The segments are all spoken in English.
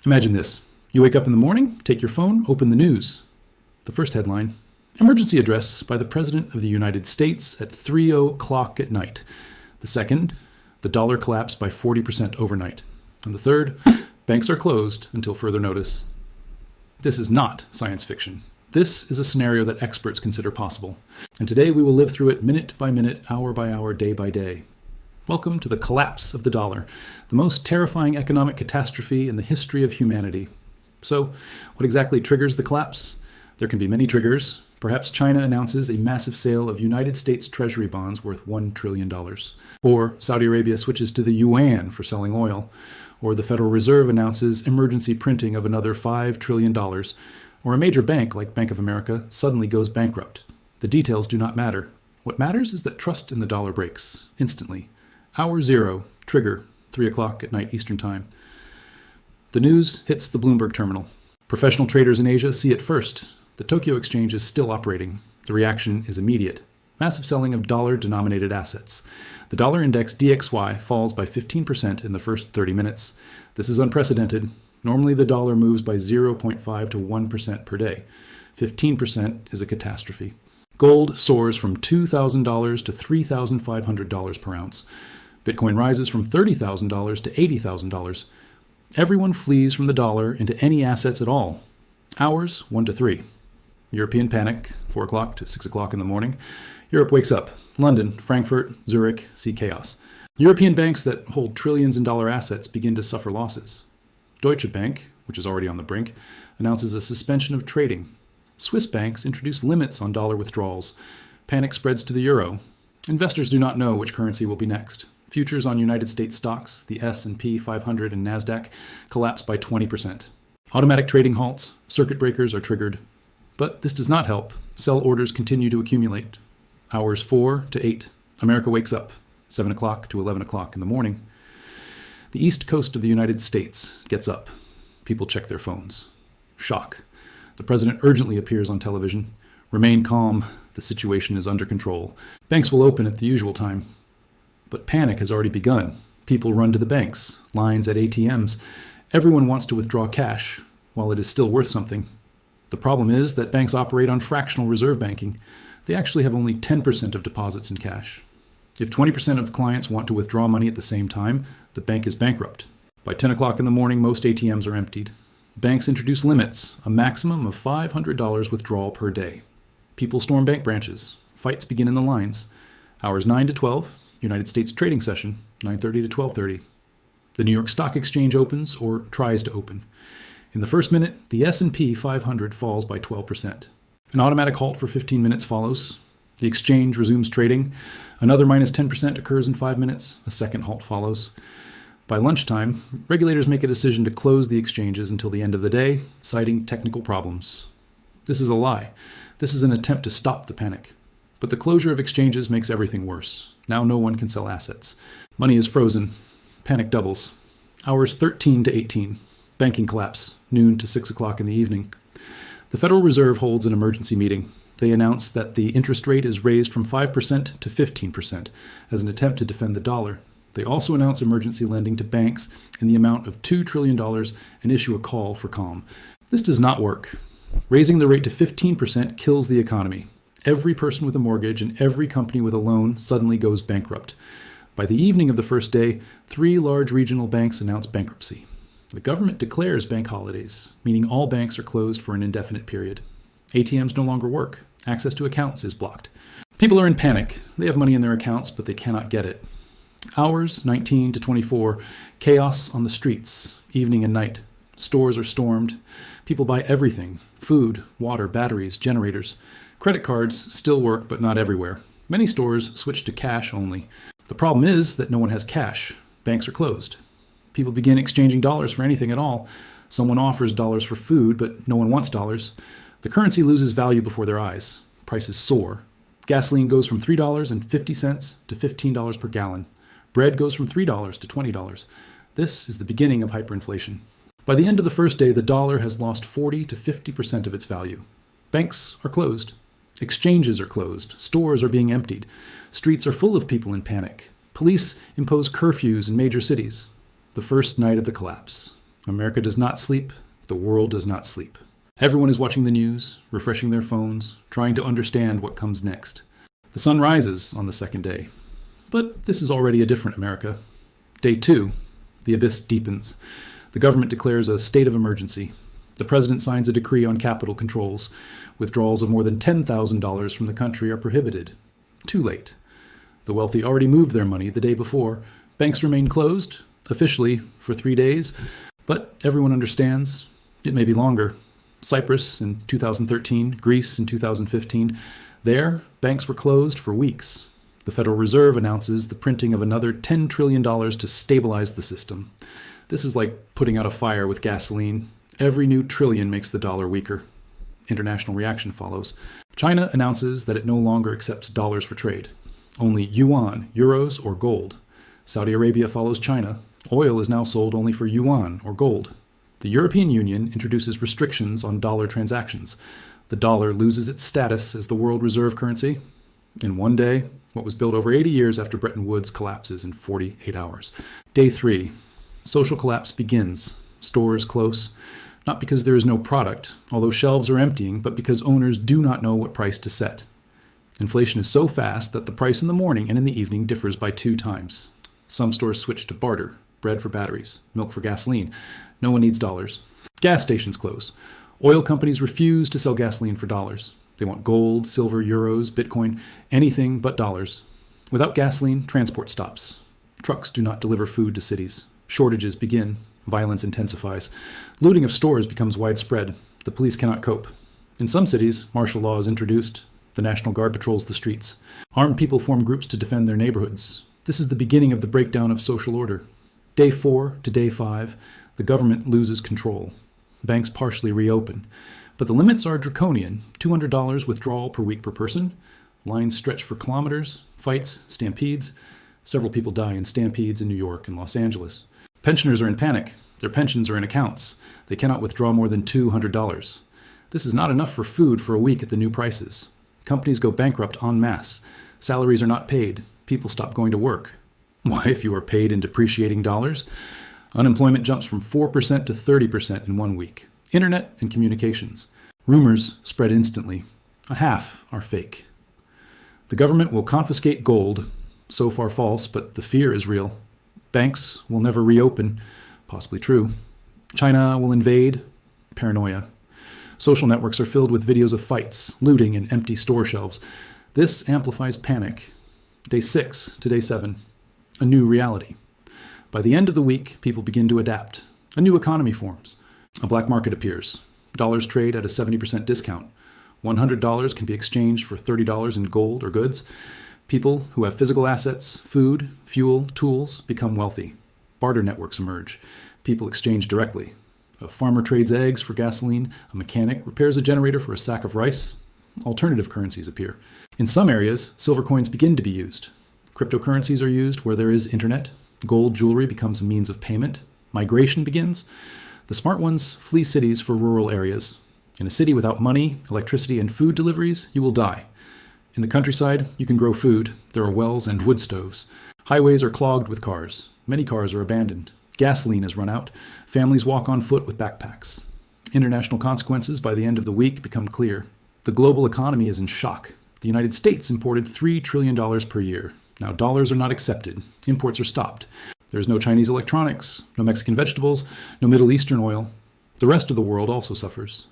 Imagine this. You wake up in the morning, take your phone, open the news. The first headline, emergency address by the President of the United States at 3:00 at night. The second, the dollar collapsed by 40% overnight. And the third, banks are closed until further notice. This is not science fiction. This is a scenario that experts consider possible. And today we will live through it minute by minute, hour by hour, day by day. Welcome to the collapse of the dollar, the most terrifying economic catastrophe in the history of humanity. So, what exactly triggers the collapse? There can be many triggers. Perhaps China announces a massive sale of United States Treasury bonds worth $1 trillion. Or Saudi Arabia switches to the yuan for selling oil. Or the Federal Reserve announces emergency printing of another $5 trillion. Or a major bank like Bank of America suddenly goes bankrupt. The details do not matter. What matters is that trust in the dollar breaks instantly. Hour zero, trigger, 3:00 at night Eastern Time. The news hits the Bloomberg terminal. Professional traders in Asia see it first. The Tokyo Exchange is still operating. The reaction is immediate. Massive selling of dollar-denominated assets. The dollar index DXY falls by 15% in the first 30 minutes. This is unprecedented. Normally the dollar moves by 0.5 to 1% per day. 15% is a catastrophe. Gold soars from $2,000 to $3,500 per ounce. Bitcoin rises from $30,000 to $80,000. Everyone flees from the dollar into any assets at all. Hours 1 to 3. European panic, 4:00 to 6:00 in the morning. Europe wakes up. London, Frankfurt, Zurich see chaos. European banks that hold trillions in dollar assets begin to suffer losses. Deutsche Bank, which is already on the brink, announces a suspension of trading. Swiss banks introduce limits on dollar withdrawals. Panic spreads to the euro. Investors do not know which currency will be next. Futures on United States stocks, the S&P 500 and NASDAQ, collapse by 20%. Automatic trading halts, circuit breakers are triggered. But this does not help. Sell orders continue to accumulate. Hours 4 to 8. America wakes up, 7:00 to 11:00 in the morning. The east coast of the United States gets up. People check their phones. Shock. The president urgently appears on television. Remain calm. The situation is under control. Banks will open at the usual time. But panic has already begun. People run to the banks, lines at ATMs. Everyone wants to withdraw cash, while it is still worth something. The problem is that banks operate on fractional reserve banking. They actually have only 10% of deposits in cash. If 20% of clients want to withdraw money at the same time, the bank is bankrupt. By 10:00 in the morning, most ATMs are emptied. Banks introduce limits, a maximum of $500 withdrawal per day. People storm bank branches. Fights begin in the lines. Hours 9 to 12, United States trading session, 9:30 to 12:30. The New York Stock Exchange opens, or tries to open. In the first minute, the S&P 500 falls by 12%. An automatic halt for 15 minutes follows. The exchange resumes trading. Another minus 10% occurs in 5 minutes. A second halt follows. By lunchtime, regulators make a decision to close the exchanges until the end of the day, citing technical problems. This is a lie. This is an attempt to stop the panic. But the closure of exchanges makes everything worse. Now no one can sell assets. Money is frozen. Panic doubles. Hours 13 to 18. Banking collapse, noon to 6:00 in the evening. The Federal Reserve holds an emergency meeting. They announce that the interest rate is raised from 5% to 15% as an attempt to defend the dollar. They also announce emergency lending to banks in the amount of $2 trillion and issue a call for calm. This does not work. Raising the rate to 15% kills the economy. Every person with a mortgage and every company with a loan suddenly goes bankrupt. By the evening of the first day, 3 large regional banks announce bankruptcy. The government declares bank holidays, meaning all banks are closed for an indefinite period. ATMs no longer work. Access to accounts is blocked. People are in panic. They have money in their accounts, but they cannot get it. Hours 19 to 24. Chaos on the streets, evening and night. Stores are stormed. People buy everything. Food, water, batteries, generators. Credit cards still work, but not everywhere. Many stores switch to cash only. The problem is that no one has cash. Banks are closed. People begin exchanging dollars for anything at all. Someone offers dollars for food, but no one wants dollars. The currency loses value before their eyes. Prices soar. Gasoline goes from $3.50 to $15 per gallon. Bread goes from $3 to $20. This is the beginning of hyperinflation. By the end of the first day, the dollar has lost 40 to 50% of its value. Banks are closed. Exchanges are closed. Stores are being emptied. Streets are full of people in panic. Police impose curfews in major cities. The first night of the collapse. America does not sleep. The world does not sleep. Everyone is watching the news, refreshing their phones, trying to understand what comes next. The sun rises on the second day. But this is already a different America. Day 2, the abyss deepens. The government declares a state of emergency. The president signs a decree on capital controls. Withdrawals of more than $10,000 from the country are prohibited. Too late. The wealthy already moved their money the day before. Banks remain closed, officially, for 3 days. But everyone understands it may be longer. Cyprus in 2013, Greece in 2015. There, banks were closed for weeks. The Federal Reserve announces the printing of another $10 trillion to stabilize the system. This is like putting out a fire with gasoline. Every new trillion makes the dollar weaker. International reaction follows. China announces that it no longer accepts dollars for trade. Only yuan, euros, or gold. Saudi Arabia follows China. Oil is now sold only for yuan or gold. The European Union introduces restrictions on dollar transactions. The dollar loses its status as the world reserve currency. In one day, what was built over 80 years after Bretton Woods collapses in 48 hours. Day 3. Social collapse begins. Stores close. Not because there is no product, although shelves are emptying, but because owners do not know what price to set. Inflation is so fast that the price in the morning and in the evening differs by 2 times. Some stores switch to barter. Bread for batteries, milk for gasoline. No one needs dollars. Gas stations close. Oil companies refuse to sell gasoline for dollars. They want gold, silver, euros, Bitcoin, anything but dollars. Without gasoline, transport stops. Trucks do not deliver food to cities. Shortages begin. Violence intensifies. Looting of stores becomes widespread. The police cannot cope. In some cities, martial law is introduced. The National Guard patrols the streets. Armed people form groups to defend their neighborhoods. This is the beginning of the breakdown of social order. Day 4 to day 5, the government loses control. Banks partially reopen. But the limits are draconian. $200 withdrawal per week per person. Lines stretch for kilometers. Fights, stampedes. Several people die in stampedes in New York and Los Angeles. Pensioners are in panic. Their pensions are in accounts. They cannot withdraw more than $200. This is not enough for food for a week at the new prices. Companies go bankrupt en masse. Salaries are not paid. People stop going to work. Why, if you are paid in depreciating dollars? Unemployment jumps from 4% to 30% in 1 week. Internet and communications. Rumors spread instantly. A half are fake. The government will confiscate gold. So far false, but the fear is real. Banks will never reopen. Possibly true. China will invade. Paranoia. Social networks are filled with videos of fights, looting, and empty store shelves. This amplifies panic. Day 6 to day 7. A new reality. By the end of the week, people begin to adapt. A new economy forms. A black market appears. Dollars trade at a 70% discount. $100 can be exchanged for $30 in gold or goods. People who have physical assets, food, fuel, tools become wealthy. Barter networks emerge. People exchange directly. A farmer trades eggs for gasoline. A mechanic repairs a generator for a sack of rice. Alternative currencies appear. In some areas, silver coins begin to be used. Cryptocurrencies are used where there is internet. Gold jewelry becomes a means of payment. Migration begins. The smart ones flee cities for rural areas. In a city without money, electricity, and food deliveries, you will die. In the countryside, you can grow food. There are wells and wood stoves. Highways are clogged with cars. Many cars are abandoned. Gasoline has run out. Families walk on foot with backpacks. International consequences by the end of the week become clear. The global economy is in shock. The United States imported $3 trillion per year. Now, dollars are not accepted. Imports are stopped. There is no Chinese electronics, no Mexican vegetables, no Middle Eastern oil. The rest of the world also suffers.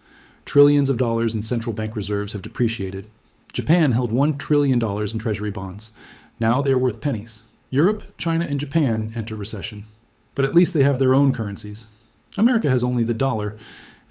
Trillions of dollars in central bank reserves have depreciated. Japan held $1 trillion in treasury bonds. Now they are worth pennies. Europe, China, and Japan enter recession. But at least they have their own currencies. America has only the dollar,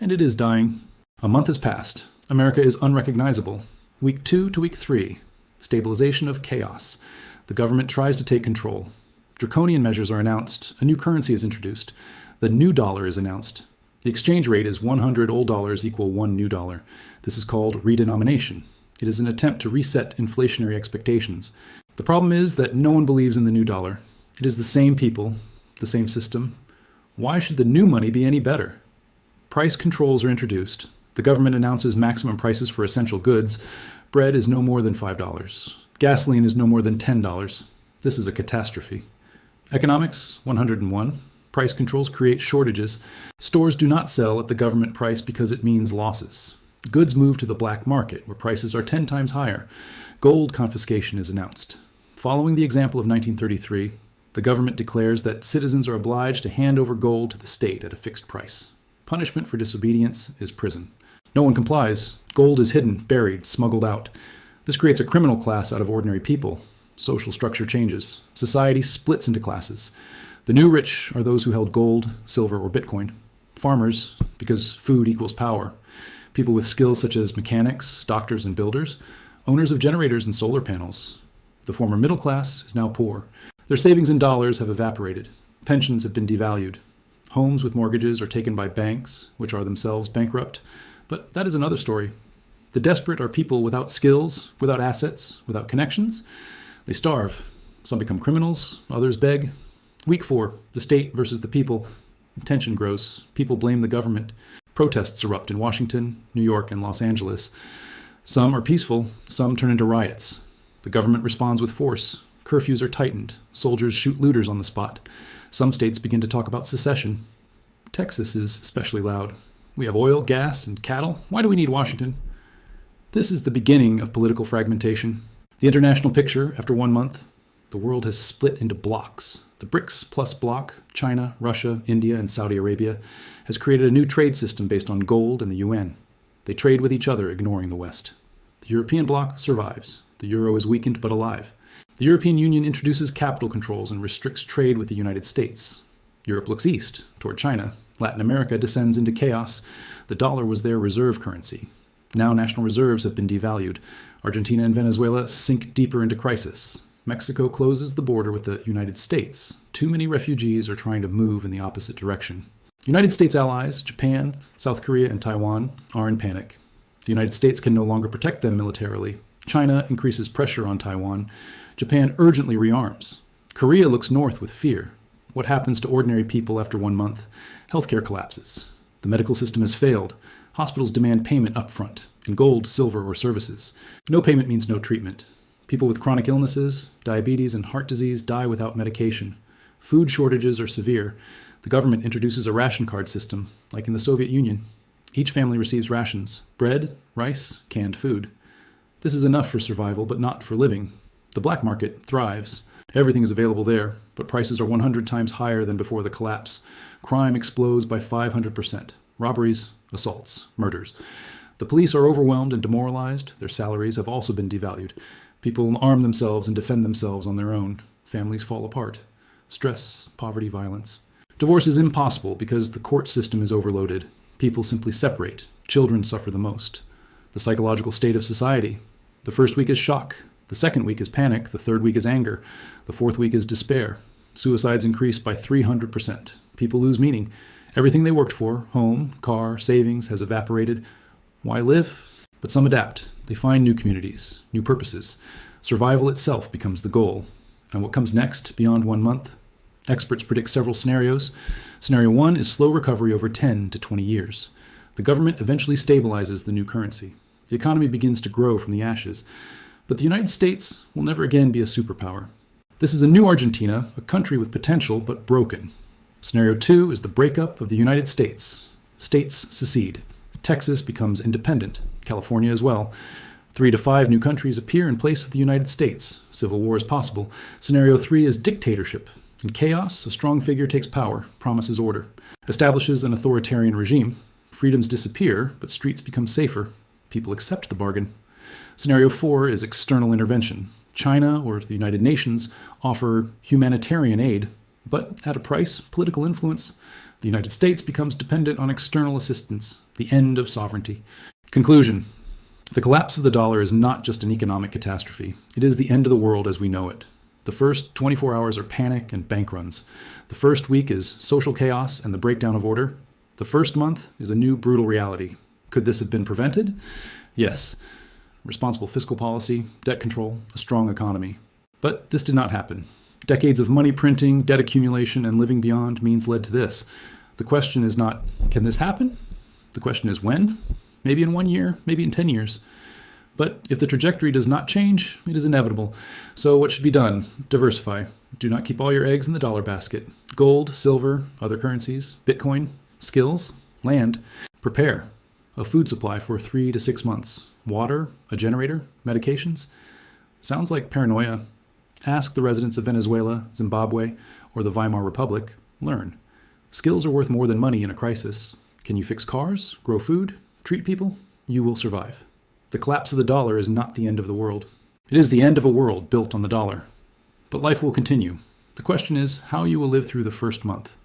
and it is dying. A month has passed. America is unrecognizable. Week 2 to week 3. Stabilization of chaos. The government tries to take control. Draconian measures are announced. A new currency is introduced. The new dollar is announced. The exchange rate is 100 old dollars equal 1 new dollar. This is called redenomination. It is an attempt to reset inflationary expectations. The problem is that no one believes in the new dollar. It is the same people, the same system. Why should the new money be any better? Price controls are introduced. The government announces maximum prices for essential goods. Bread is no more than $5. Gasoline is no more than $10. This is a catastrophe. Economics, 101. Price controls create shortages. Stores do not sell at the government price because it means losses. Goods move to the black market, where prices are 10 times higher. Gold confiscation is announced. Following the example of 1933, the government declares that citizens are obliged to hand over gold to the state at a fixed price. Punishment for disobedience is prison. No one complies. Gold is hidden, buried, smuggled out. This creates a criminal class out of ordinary people. Social structure changes. Society splits into classes. The new rich are those who held gold, silver, or Bitcoin. Farmers, because food equals power. People with skills such as mechanics, doctors, and builders. Owners of generators and solar panels. The former middle class is now poor. Their savings in dollars have evaporated. Pensions have been devalued. Homes with mortgages are taken by banks, which are themselves bankrupt. But that is another story. The desperate are people without skills, without assets, without connections. They starve. Some become criminals, others beg. Week 4, the state versus the people. Tension grows. People blame the government. Protests erupt in Washington, New York, and Los Angeles. Some are peaceful, some turn into riots. The government responds with force. Curfews are tightened. Soldiers shoot looters on the spot. Some states begin to talk about secession. Texas is especially loud. We have oil, gas, and cattle. Why do we need Washington? This is the beginning of political fragmentation. The international picture, after 1 month, the world has split into blocks. The BRICS plus bloc, China, Russia, India, and Saudi Arabia, has created a new trade system based on gold and the UN. They trade with each other, ignoring the West. The European bloc survives. The euro is weakened but alive. The European Union introduces capital controls and restricts trade with the United States. Europe looks east, toward China. Latin America descends into chaos. The dollar was their reserve currency. Now national reserves have been devalued. Argentina and Venezuela sink deeper into crisis. Mexico closes the border with the United States. Too many refugees are trying to move in the opposite direction. United States allies, Japan, South Korea, and Taiwan, are in panic. The United States can no longer protect them militarily. China increases pressure on Taiwan. Japan urgently rearms. Korea looks north with fear. What happens to ordinary people after 1 month? Healthcare collapses. The medical system has failed. Hospitals demand payment up front, in gold, silver, or services. No payment means no treatment. People with chronic illnesses, diabetes, and heart disease die without medication. Food shortages are severe. The government introduces a ration card system, like in the Soviet Union. Each family receives rations: bread, rice, canned food. This is enough for survival, but not for living. The black market thrives. Everything is available there, but prices are 100 times higher than before the collapse. Crime explodes by 500%. Robberies, assaults, murders. The police are overwhelmed and demoralized. Their salaries have also been devalued. People arm themselves and defend themselves on their own. Families fall apart. Stress, poverty, violence. Divorce is impossible because the court system is overloaded. People simply separate. Children suffer the most. The psychological state of society. The first week is shock. The second week is panic. The third week is anger. The fourth week is despair. Suicides increase by 300%. People lose meaning. Everything they worked for, home, car, savings, has evaporated. Why live? But some adapt. They find new communities, new purposes. Survival itself becomes the goal. And what comes next, beyond 1 month? Experts predict several scenarios. Scenario 1 is slow recovery over 10 to 20 years. The government eventually stabilizes the new currency. The economy begins to grow from the ashes. But the United States will never again be a superpower. This is a new Argentina, a country with potential but broken. Scenario 2 is the breakup of the United States. States secede. Texas becomes independent, California as well. 3 to 5 new countries appear in place of the United States. Civil war is possible. Scenario 3 is dictatorship. In chaos, a strong figure takes power, promises order, establishes an authoritarian regime. Freedoms disappear, but streets become safer. People accept the bargain. Scenario 4 is external intervention. China or the United Nations offer humanitarian aid, but at a price, political influence. The United States becomes dependent on external assistance, the end of sovereignty. Conclusion. The collapse of the dollar is not just an economic catastrophe. It is the end of the world as we know it. The first 24 hours are panic and bank runs. The first week is social chaos and the breakdown of order. The first month is a new brutal reality. Could this have been prevented? Yes. Responsible fiscal policy, debt control, a strong economy. But this did not happen. Decades of money printing, debt accumulation, and living beyond means led to this. The question is not, can this happen? The question is when? Maybe in 1 year, maybe in 10 years. But if the trajectory does not change, it is inevitable. So what should be done? Diversify. Do not keep all your eggs in the dollar basket. Gold, silver, other currencies, Bitcoin, skills, land. Prepare. A food supply for 3 to 6 months. Water, a generator, medications. Sounds like paranoia. Ask the residents of Venezuela, Zimbabwe, or the Weimar Republic. Learn. Skills are worth more than money in a crisis. Can you fix cars, grow food, treat people? You will survive. The collapse of the dollar is not the end of the world. It is the end of a world built on the dollar. But life will continue. The question is how you will live through the first month.